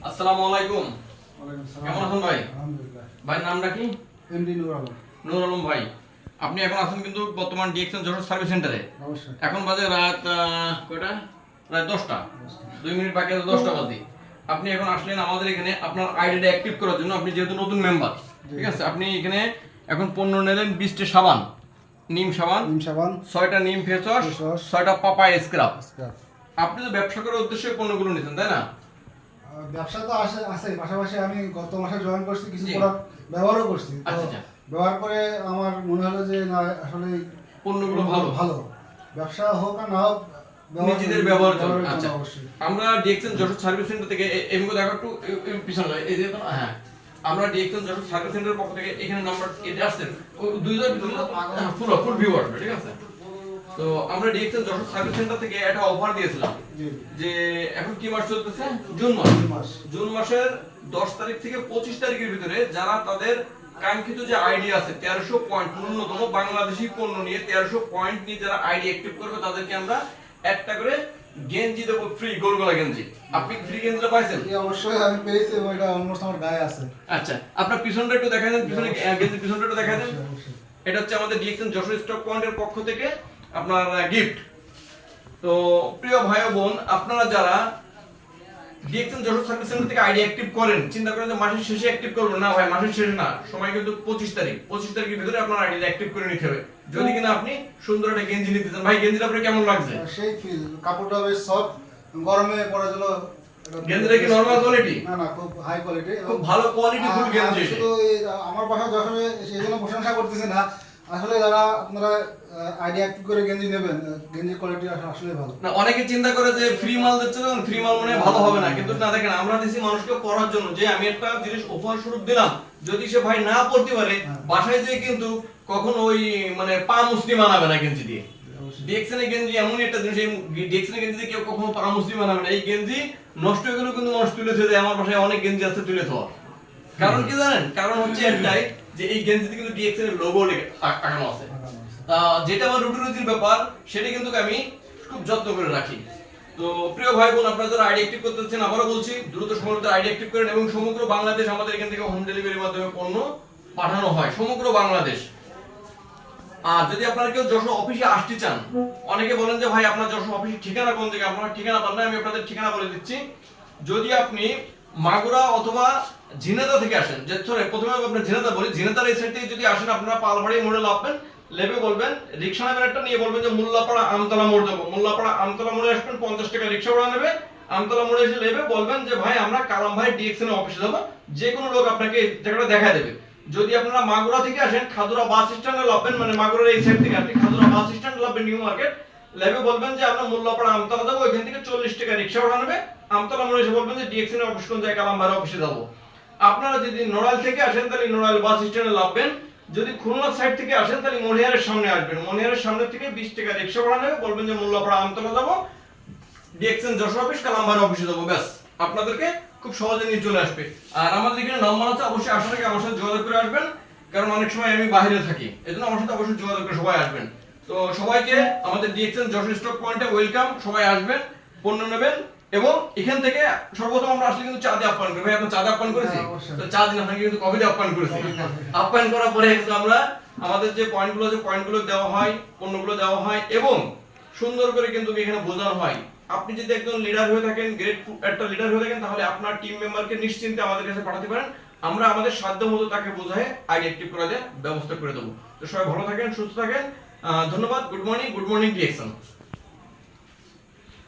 আসসালামু আলাইকুম। ওয়ালাইকুম সালাম। কেমন আছেন ভাই? আলহামদুলিল্লাহ। ভাই নামটা কি? এমডি নূর আলম। নূর আলম ভাই। আপনি এখন আছেন কিন্তু বর্তমান ডিএক্সএন যশোর সার্ভিস সেন্টারে। অবশ্যই। এখন বাজে রাত কয়টা? রাত 10টা। 2 মিনিট বাকি আছে 10টা বাজে। আপনি এখন আসলেন আমাদের এখানে আপনার আইডিটা অ্যাক্টিভ করার জন্য। আপনি যেহেতু নতুন মেম্বার, ঠিক আছে? আপনি এখানে এখন পণ্য নিলেন 20টা সাবান, নিম সাবান, 6টা নিম ফেস ওয়াশ, 6টা পাপায়া স্ক্রাব। আপনি তো ব্যবসা করার উদ্দেশ্যে পণ্যগুলো নিছেন, তাই না? ব্যবসা তো আছে, পাশাপাশি আমি গত মাসে জয়েন করছি, কিছু প্রোডাক্ট ব্যবহারও করছি। তো আচ্ছা। ব্যবহার করে আমার মনে হলো যে না, আসলে পণ্যগুলো ভালো ভালো। ব্যবসা হোক আর না হোক, নিজেদের ব্যবহার জন্য। ব্যবহারের জন্য আচ্ছা, অবশ্যই। আমরা ডিএক্সএন যশোর সার্ভিস সেন্টার থেকে এমগো দেখো একটু পিছনে যায়, এই যে হ্যাঁ, আমরা ডিএক্সএন যশোর সার্ভিস সেন্টারের পক্ষ থেকে এখানে নাম্বার এটা আসছে, ওই 2000 ফুল ভিউ আসবে, ঠিক আছে? তো আমরা ডিএক্সএন যশোর সার্ভিস সেন্টার থেকে একটা অফার দিয়েছিলাম যে এখন কি মাস চলতেছে? জুন মাস। জুন মাসের 10 তারিখ থেকে 25 তারিখের ভিতরে যারা তাদের কাঙ্ক্ষিত যে আইডি আছে 1300 পয়েন্ট, ন্যূনতম বাংলাদেশি পণ্য নিয়ে 1300 পয়েন্ট নিয়ে যারা আইডি অ্যাক্টিভ করবে তাদেরকে আমরা একটা করে গেঞ্জি দেবো, ফ্রি গোলগোলা গেঞ্জি। আপনি ফ্রি গেঞ্জিটা পাইছেন? অবশ্যই আমি পেয়েছি, ওইটা অলমোস্ট আমার গায়ে আছে। আচ্ছা, আপনার পিছনটা একটু দেখাই দেন, পিছনে গেঞ্জির পিছনটা একটু দেখাই দেন। অবশ্যই। এটা হচ্ছে আমাদের ডিএক্সএন যশোর স্টক পয়েন্টের পক্ষ থেকে আপনার গিফট। তো প্রিয় ভাই ও বোন, আপনারা যারা ডিএক্সএন যশোর সার্ভিস সেন্টার থেকে আইডি অ্যাক্টিভ করেন, চিন্তা করেন যে মাসের শেষে অ্যাক্টিভ করবেন না ভাই, মাসের শেষে না, সময় কিন্তু 25 তারিখ। 25 তারিখের ভিতরে আপনার আইডিটা অ্যাক্টিভ করে নিতে হবে। যদি কিনা আপনি সুন্দর একটা গেঞ্জি নিতে চান। ভাই গেঞ্জিটা আপনার কেমন লাগছে? সেই ফিল, কাপড়টা বেশ সফট, গরমে পরার জন্য। গেঞ্জিটা কি নরমাল কোয়ালিটি? না, খুব হাই কোয়ালিটি, খুব ভালো কোয়ালিটি ফুল গেঞ্জি। শুধু আমার বাসা যশোরে, সেই জন্য প্রশংসা করতেছি না, আসলে যারা আপনারা আইডিয়া অ্যাক্টিভ করে গেঞ্জি নেবেন, গেঞ্জির কোয়ালিটি আসলে ভালো না, অনেকে চিন্তা করে যে ফ্রি মাল দিচ্ছে, ফ্রি মাল মনে হয় ভালো হবে না, কিন্তু না, দেখেন আমরা দিছি মানুষকে পড়ার জন্য, যে আমি একটা জিনিস উপহার স্বরূপ দিলাম, যদি সে ভাই না পড়তে পারে বাসায় যেয়ে কিন্তু কখনো ওই মানে পা মুসলিম বানাবে না গেঞ্জি দিয়ে। ডিএক্সএন গেঞ্জি এমনই একটা জিনিস, এই ডিএক্সএন গেঞ্জি দিয়ে কেউ কখনো পা মুসলিম বানাবে না। এই গেঞ্জি নষ্ট হয়ে গেলেও কিন্তু মানুষ তুলে থয়ে দেয়। আমার বাসায় অনেক গেঞ্জি আছে তুলে থোয়া। কারণ কি জানেন? কারণ হচ্ছে একটাই, যে এই গেঞ্জিতে কিন্তু ডিএক্সএন এর লোগো আঁকানো আছে। যেটা আমার রুটির ব্যাপার, সেটা কিন্তু আমি খুব যত্ন করে রাখি। তো প্রিয় ভাই বোন, আপনারা যারা আইডি অ্যাক্টিভ করতে চাচ্ছেন, আবারও বলছি দ্রুত সময় আইডি অ্যাক্টিভ করেন, এবং সমগ্র বাংলাদেশ আমাদের এখান থেকে হোম ডেলিভারির মাধ্যমে পণ্য পাঠানো হয়, সমগ্র বাংলাদেশ। আর যদি আপনারা কেউ যশোর অফিসে আসতে চান, অনেকে বলেন যে ভাই আপনার যশোর অফিসের ঠিকানা কোন জায়গায়, আপনারা ঠিকানা পান না, আমি আপনাদের ঠিকানা বলে দিচ্ছি। যদি আপনি মাগুরা অথবা ঝিনাইদহ থেকে আসেন, যে প্রথমে আপনার ঝিনাইদহ বলি, ঝিনাইদহের এই সাইড থেকে যদি আসেন, আপনারা পালবাড়ি মোড়ে নামবেন, লেবে বলবেন রিকশা নেবেন একটা, নিয়ে বলবেন যে মোল্লাপাড়া আমতলা মোড় যাবো। মোল্লাপাড়া আমতলা মোড়ে আসবেন, 50 টাকা রিকশা ভাড়া নেবে। আমতলা মোড়ে এসে লেবে বলবেন যে ভাই আমরা কালাম ভাই ডিএক্সএন এর অফিসে যাবো, যে কোনো লোক আপনাকে জায়গাটা দেখা দেবে। যদি আপনারা মাগুরা থেকে আসেন, খাদুরা বাস স্ট্যান্ডে নামবেন, মানে মাগুরার এই সাইড থেকে আপনি খাদুরা বাস স্ট্যান্ডে নামবেন, নিউ মার্কেট লেবে বলবেন যে আমরা মোল্লাপাড়া আমতলা যাবো, ওইখান থেকে 40 টাকা রিকশা ভাড়া নেবে। আমতলা মোড়ে এসে বলবেন যে ডিএক্সএন এর অফিস কোন জায়গায়, কালাম ভাই অফিসে যাবো। আপনারা যদি নড়াইল থেকে আসেন, তাহলে নড়াইল বাস স্ট্যান্ডে নামবেন। যদি খুলনা সাইড থেকে আসেন, তাহলে মনিহারের সামনে আসবেন, মনিহারের সামনে থেকে 20 টাকা রিকশা ভাড়া নেবে, বলবেন যে মোল্লাপাড়া আমতলা যাবো, ডিএক্সএন যশোর অফিস কালাম ভাই অফিসে যাবো, ব্যাস আপনাদেরকে খুব সহজে নিয়ে চলে আসবে। আর আমাদের এখানে নাম্বার আছে, অবশ্যই আসার আগে আমার সাথে যোগাযোগ করে আসবেন, কারণ অনেক সময় আমি বাইরে থাকি, এজন্য আমার সাথে অবশ্যই যোগাযোগ করে সবাই আসবেন। তো সবাইকে আমাদের ডিএক্সএন যশোর স্টক পয়েন্টে ওয়েলকাম, সবাই আসবেন, পণ্য নেবেন। এবং এখান থেকে সর্বপ্রথম আমরা আসলে কিন্তু চা দিয়ে আপ্যায়ন করি। ভাই আপনার চা দিয়ে আপ্যায়ন করেছি, তো চা দিন আপনাকে কিন্তু কফি দিয়ে আপ্যায়ন করেছি। আপ্যায়ন করার পরে কিন্তু আমরা আমাদের যে পয়েন্টগুলো আছে, পয়েন্টগুলো দেওয়া হয়, পণ্যগুলো দেওয়া হয়, এবং সুন্দর করে কিন্তু এখানে বোঝানো হয়। আপনি যদি একজন লিডার হয়ে থাকেন, গ্রেট একটা লিডার হয়ে থাকেন, তাহলে আপনার টিম মেম্বারকে নিশ্চিন্তে আমাদের কাছে পাঠাতে পারেন, আমরা আমাদের সাধ্য মতো তাকে বোঝায় আইডি অ্যাক্টিভ করা যায় ব্যবস্থা করে দেবো। তো সবাই ভালো থাকেন, সুস্থ থাকেন, ধন্যবাদ। Good morning DXN.